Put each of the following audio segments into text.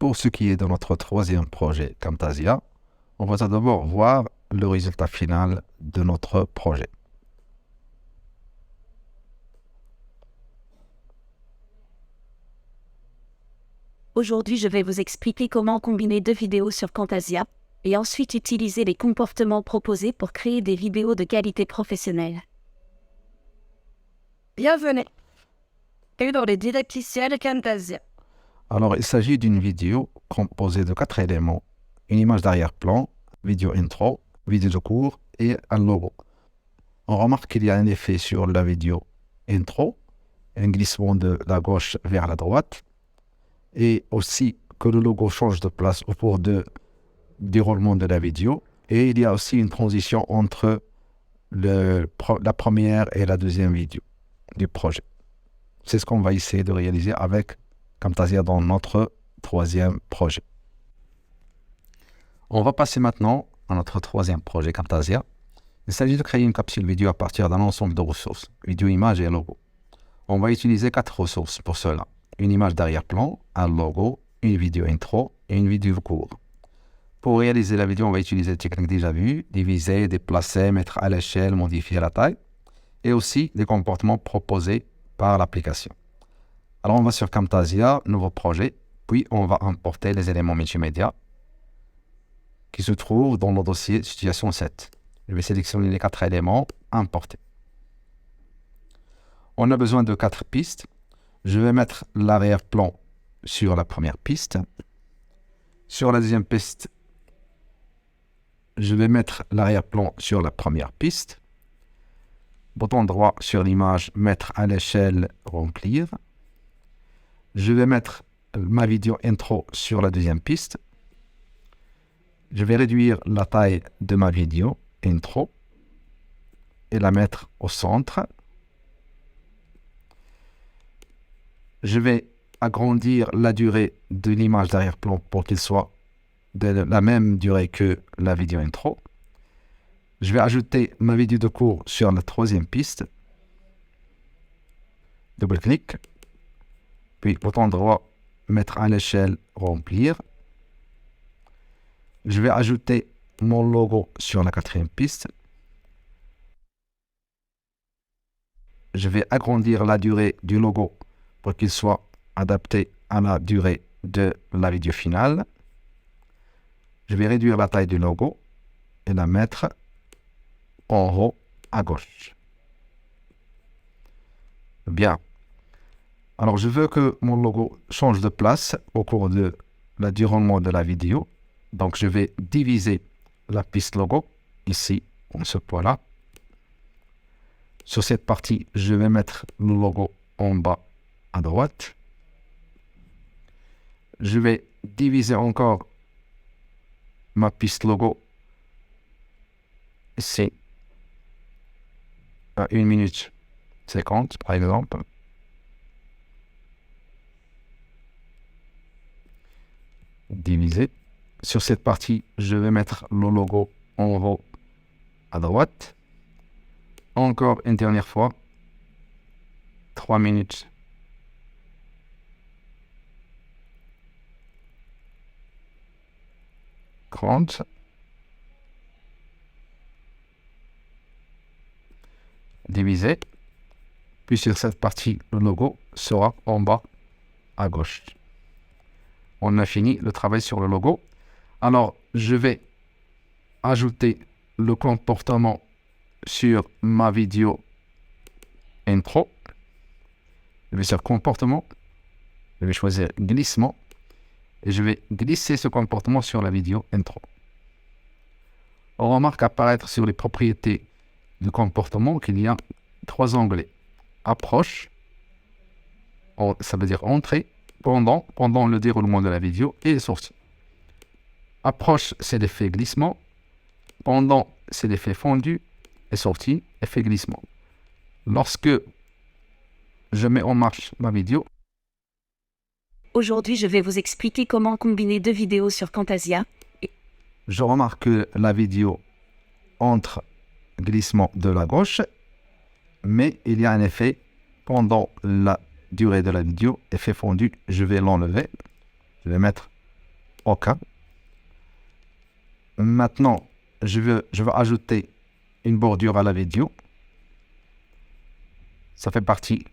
pour ce qui est de notre troisième projet, Camtasia, on va d'abord voir le résultat final de notre projet. Aujourd'hui, je vais vous expliquer comment combiner deux vidéos sur Camtasia et ensuite utiliser les comportements proposés pour créer des vidéos de qualité professionnelle. Bienvenue dans les didacticiels de Camtasia. Alors, il s'agit d'une vidéo composée de 4 éléments: une image d'arrière-plan, vidéo intro, vidéo de cours et un logo. On remarque qu'il y a un effet sur la vidéo intro, un glissement de la gauche vers la droite, et aussi que le logo change de place au cours du déroulement de la vidéo. Et il y a aussi une transition entre la première et la deuxième vidéo du projet. C'est ce qu'on va essayer de réaliser avec Camtasia dans notre troisième projet. On va passer maintenant à notre troisième projet Camtasia. Il s'agit de créer une capsule vidéo à partir d'un ensemble de ressources, vidéo, image et logo. On va utiliser 4 ressources pour cela: une image d'arrière-plan, un logo, une vidéo intro et une vidéo court. Pour réaliser la vidéo, on va utiliser les techniques déjà vues: diviser, déplacer, mettre à l'échelle, modifier la taille, et aussi les comportements proposés par l'application. Alors on va sur Camtasia, nouveau projet, puis on va importer les éléments multimédia qui se trouvent dans le dossier situation 7. Je vais sélectionner les 4 éléments, importer. On a besoin de 4 pistes. Je vais mettre l'arrière-plan sur la première piste. Sur la deuxième piste, je vais mettre l'arrière-plan sur la première piste. Bouton droit sur l'image, mettre à l'échelle, remplir. Je vais mettre ma vidéo intro sur la deuxième piste. Je vais réduire la taille de ma vidéo intro et la mettre au centre. Je vais agrandir la durée de l'image d'arrière-plan pour qu'il soit de la même durée que la vidéo intro. Je vais ajouter ma vidéo de cours sur la troisième piste. Double-clic. Puis bouton droit, mettre à l'échelle, remplir. Je vais ajouter mon logo sur la quatrième piste. Je vais agrandir la durée du logo pour qu'il soit adapté à la durée de la vidéo finale. Je vais réduire la taille du logo et la mettre en haut à gauche. Bien. Alors, je veux que mon logo change de place au cours de la déroulement de la vidéo. Donc, je vais diviser la piste logo ici, en ce point-là. Sur cette partie, je vais mettre le logo en bas à droite. Je vais diviser encore ma piste logo ici à 1 minute 50 par exemple. Diviser. Sur cette partie, je vais mettre le logo en haut à droite. Encore une dernière fois. 3 minutes. Diviser. Puis sur cette partie, le logo sera en bas à gauche. On a fini le travail sur le logo. Alors, je vais ajouter le comportement sur ma vidéo intro. Je vais sur comportement. Je vais choisir glissement. Et je vais glisser ce comportement sur la vidéo intro. On remarque apparaître sur les propriétés du comportement qu'il y a 3 onglets. Approche, ça veut dire entrée, pendant le déroulement de la vidéo, et sortie. Approche, c'est l'effet glissement. Pendant, c'est l'effet fondu. Et sortie, effet glissement. Lorsque je mets en marche ma vidéo, Aujourd'hui, je vais vous expliquer comment combiner deux vidéos sur Camtasia. Je remarque que la vidéo entre glissement de la gauche, mais il y a un effet pendant la durée de la vidéo, effet fondu. Je vais l'enlever. Je vais mettre aucun. Maintenant, je veux ajouter une bordure à la vidéo. Ça fait partie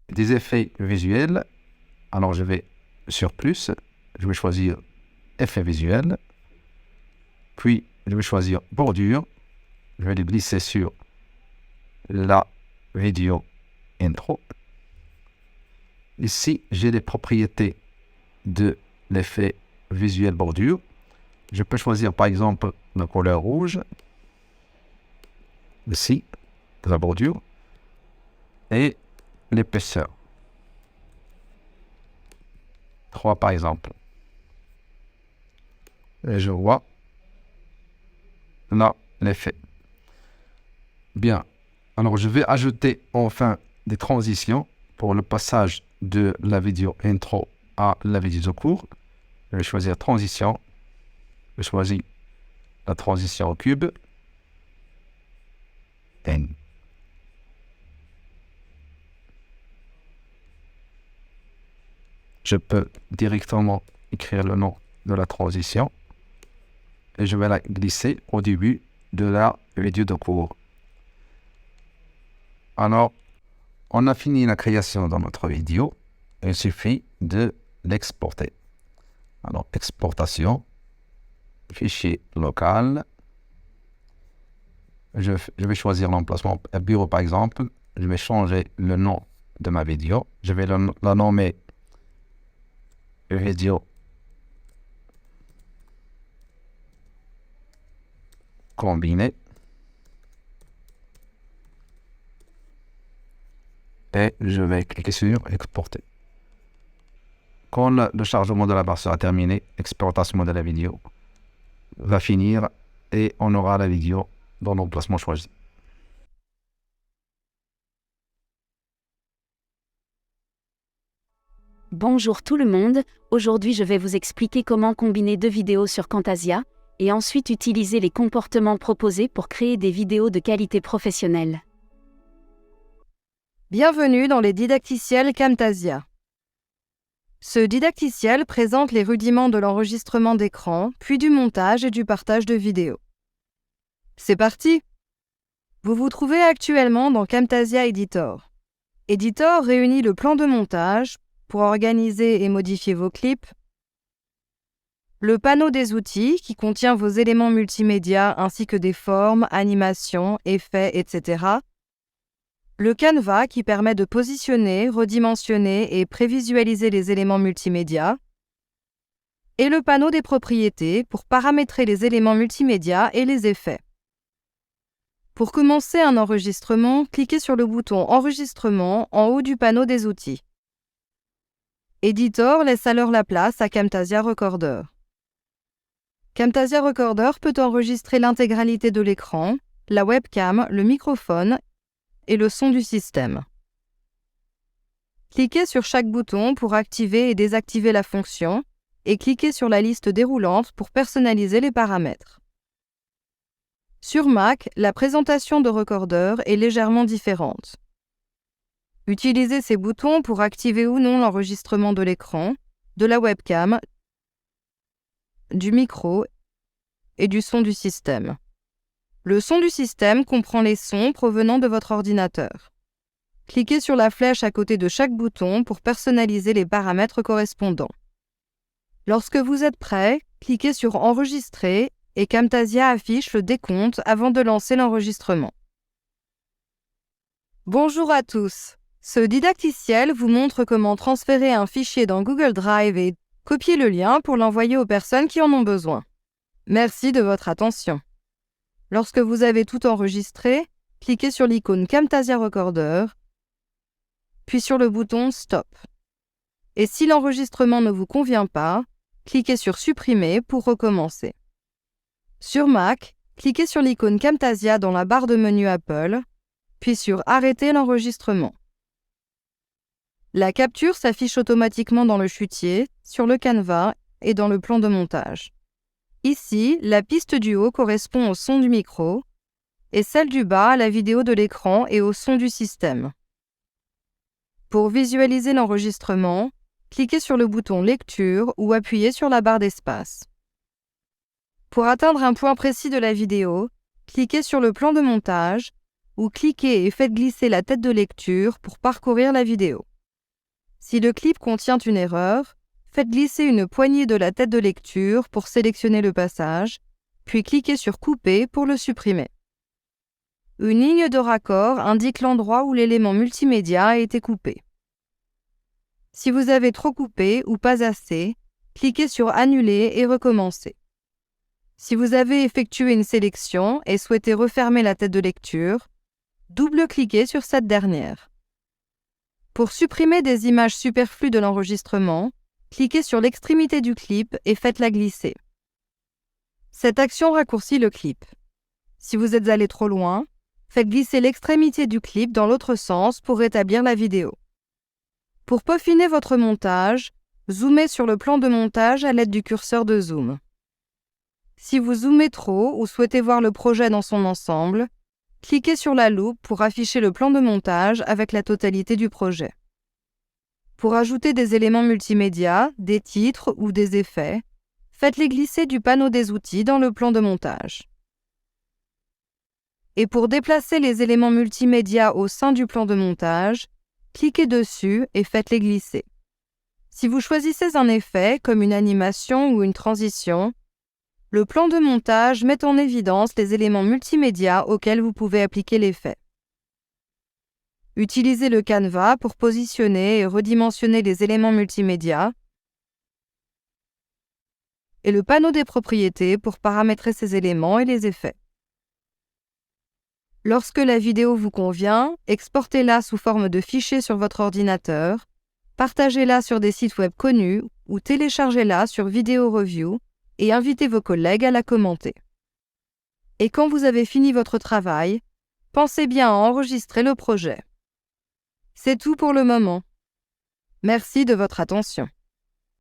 des effets visuels. Alors, je vais sur plus. Je vais choisir effet visuel. Puis, je vais choisir bordure. Je vais le glisser sur la vidéo intro. Ici, j'ai les propriétés de l'effet visuel bordure. Je peux choisir par exemple la couleur rouge, ici, de la bordure, et l'épaisseur. 3 par exemple. Et je vois là l'effet. Bien. Alors je vais ajouter enfin des transitions pour le passage de la vidéo intro à la vidéo courte. Je vais choisir transition. Je choisis la transition au cube. N. Je peux directement écrire le nom de la transition et je vais la glisser au début de la vidéo de cours. Alors, on a fini la création de notre vidéo. Il suffit de l'exporter. Alors, exportation, fichier local. Je vais choisir l'emplacement bureau par exemple. Je vais changer le nom de ma vidéo. Je vais la nommer vidéo combinée. Et je vais cliquer sur exporter. Quand le chargement de la barre sera terminé, l'exportation de la vidéo va finir et on aura la vidéo dans l'emplacement choisi. Bonjour tout le monde, aujourd'hui je vais vous expliquer comment combiner 2 vidéos sur Camtasia, et ensuite utiliser les comportements proposés pour créer des vidéos de qualité professionnelle. Bienvenue dans les didacticiels Camtasia. Ce didacticiel présente les rudiments de l'enregistrement d'écran, puis du montage et du partage de vidéos. C'est parti! Vous vous trouvez actuellement dans Camtasia Editor. Editor réunit le plan de montage pour organiser et modifier vos clips, le panneau des outils qui contient vos éléments multimédia ainsi que des formes, animations, effets, etc., le Canva qui permet de positionner, redimensionner et prévisualiser les éléments multimédia, et le panneau des propriétés pour paramétrer les éléments multimédia et les effets. Pour commencer un enregistrement, cliquez sur le bouton Enregistrement en haut du panneau des outils. Editor laisse alors la place à Camtasia Recorder. Camtasia Recorder peut enregistrer l'intégralité de l'écran, la webcam, le microphone et le son du système. Cliquez sur chaque bouton pour activer et désactiver la fonction et cliquez sur la liste déroulante pour personnaliser les paramètres. Sur Mac, la présentation de Recorder est légèrement différente. Utilisez ces boutons pour activer ou non l'enregistrement de l'écran, de la webcam, du micro et du son du système. Le son du système comprend les sons provenant de votre ordinateur. Cliquez sur la flèche à côté de chaque bouton pour personnaliser les paramètres correspondants. Lorsque vous êtes prêt, cliquez sur Enregistrer et Camtasia affiche le décompte avant de lancer l'enregistrement. Bonjour à tous! Ce didacticiel vous montre comment transférer un fichier dans Google Drive et copier le lien pour l'envoyer aux personnes qui en ont besoin. Merci de votre attention. Lorsque vous avez tout enregistré, cliquez sur l'icône Camtasia Recorder, puis sur le bouton Stop. Et si l'enregistrement ne vous convient pas, cliquez sur Supprimer pour recommencer. Sur Mac, cliquez sur l'icône Camtasia dans la barre de menu Apple, puis sur Arrêter l'enregistrement. La capture s'affiche automatiquement dans le chutier, sur le Canva et dans le plan de montage. Ici, la piste du haut correspond au son du micro et celle du bas à la vidéo de l'écran et au son du système. Pour visualiser l'enregistrement, cliquez sur le bouton Lecture ou appuyez sur la barre d'espace. Pour atteindre un point précis de la vidéo, cliquez sur le plan de montage ou cliquez et faites glisser la tête de lecture pour parcourir la vidéo. Si le clip contient une erreur, faites glisser une poignée de la tête de lecture pour sélectionner le passage, puis cliquez sur Couper pour le supprimer. Une ligne de raccord indique l'endroit où l'élément multimédia a été coupé. Si vous avez trop coupé ou pas assez, cliquez sur Annuler et recommencer. Si vous avez effectué une sélection et souhaitez refermer la tête de lecture, double-cliquez sur cette dernière. Pour supprimer des images superflues de l'enregistrement, cliquez sur l'extrémité du clip et faites-la glisser. Cette action raccourcit le clip. Si vous êtes allé trop loin, faites glisser l'extrémité du clip dans l'autre sens pour rétablir la vidéo. Pour peaufiner votre montage, zoomez sur le plan de montage à l'aide du curseur de zoom. Si vous zoomez trop ou souhaitez voir le projet dans son ensemble, cliquez sur la loupe pour afficher le plan de montage avec la totalité du projet. Pour ajouter des éléments multimédia, des titres ou des effets, faites-les glisser du panneau des outils dans le plan de montage. Et pour déplacer les éléments multimédia au sein du plan de montage, cliquez dessus et faites-les glisser. Si vous choisissez un effet, comme une animation ou une transition, le plan de montage met en évidence les éléments multimédia auxquels vous pouvez appliquer l'effet. Utilisez le Canva pour positionner et redimensionner les éléments multimédia et le panneau des propriétés pour paramétrer ces éléments et les effets. Lorsque la vidéo vous convient, exportez-la sous forme de fichier sur votre ordinateur, partagez-la sur des sites web connus ou téléchargez-la sur Vidéo Review et invitez vos collègues à la commenter. Et quand vous avez fini votre travail, pensez bien à enregistrer le projet. C'est tout pour le moment. Merci de votre attention.